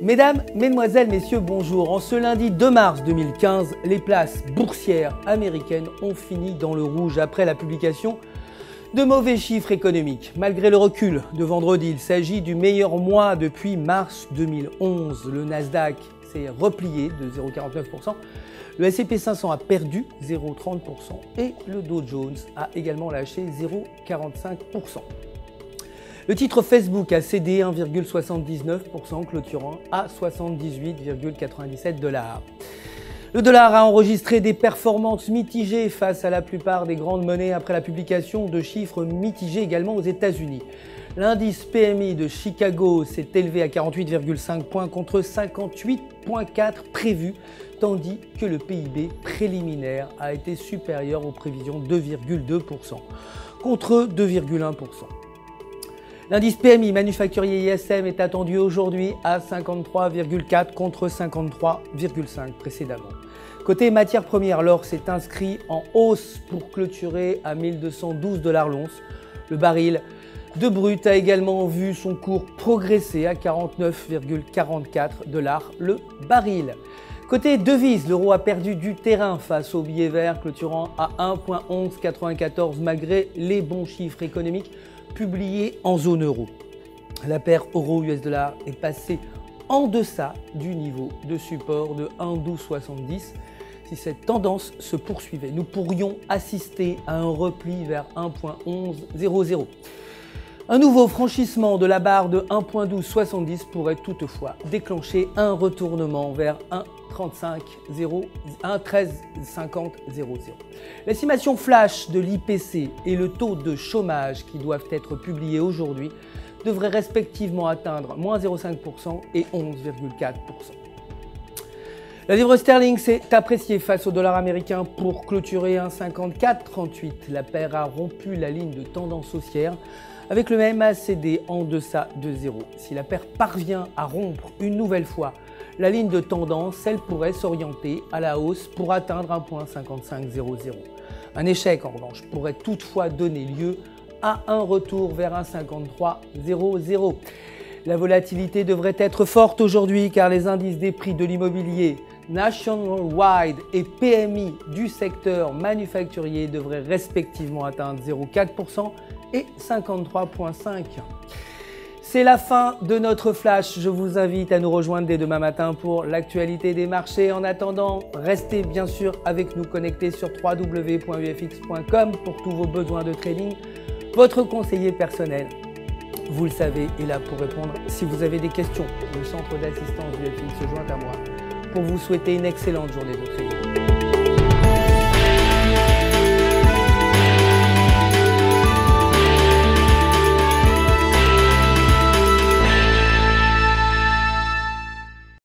Mesdames, Mesdemoiselles, Messieurs, bonjour. En ce lundi 2 mars 2015, les places boursières américaines ont fini dans le rouge après la publication de mauvais chiffres économiques. Malgré le recul de vendredi, il s'agit du meilleur mois depuis mars 2011. Le Nasdaq s'est replié de 0,49%, le S&P 500 a perdu 0,30% et le Dow Jones a également lâché 0,45%. Le titre Facebook a cédé 1,79%, clôturant à 78,97 $. Le dollar a enregistré des performances mitigées face à la plupart des grandes monnaies après la publication de chiffres mitigés également aux États-Unis. L'indice PMI de Chicago s'est élevé à 48,5 points contre 58,4 prévus, tandis que le PIB préliminaire a été supérieur aux prévisions 2,2% contre 2,1%. L'indice PMI manufacturier ISM est attendu aujourd'hui à 53,4 contre 53,5 précédemment. Côté matières premières, l'or s'est inscrit en hausse pour clôturer à 1212 $ l'once. Le baril de brut a également vu son cours progresser à 49,44 $ le baril. Côté devises, l'euro a perdu du terrain face au billet vert, clôturant à 1,1194 malgré les bons chiffres économiques publiés en zone euro. La paire euro-US$ est passée en deçà du niveau de support de 1,1270. Si cette tendance se poursuivait, nous pourrions assister à un repli vers 1,1100. Un nouveau franchissement de la barre de 1,1270 pourrait toutefois déclencher un retournement vers 1,1350. L'estimation flash de l'IPC et le taux de chômage qui doivent être publiés aujourd'hui devraient respectivement atteindre -0,5% et 11,4%. La livre sterling s'est appréciée face au dollar américain pour clôturer 1,5438. La paire a rompu la ligne de tendance haussière avec le même a cédé en deçà de 0. Si la paire parvient à rompre une nouvelle fois la ligne de tendance, elle pourrait s'orienter à la hausse pour atteindre 1,5500. Un échec en revanche pourrait toutefois donner lieu à un retour vers 1,5300. La volatilité devrait être forte aujourd'hui car les indices des prix de l'immobilier nationwide et PMI du secteur manufacturier devraient respectivement atteindre 0,4% et 53,5. C'est la fin de notre flash. Je vous invite à nous rejoindre dès demain matin pour l'actualité des marchés. En attendant, restez bien sûr avec nous connectés sur www.ufx.com pour tous vos besoins de trading. Votre conseiller personnel, vous le savez, est là pour répondre. Si vous avez des questions, le centre d'assistance du UFX se joint à moi pour vous souhaiter une excellente journée de trading.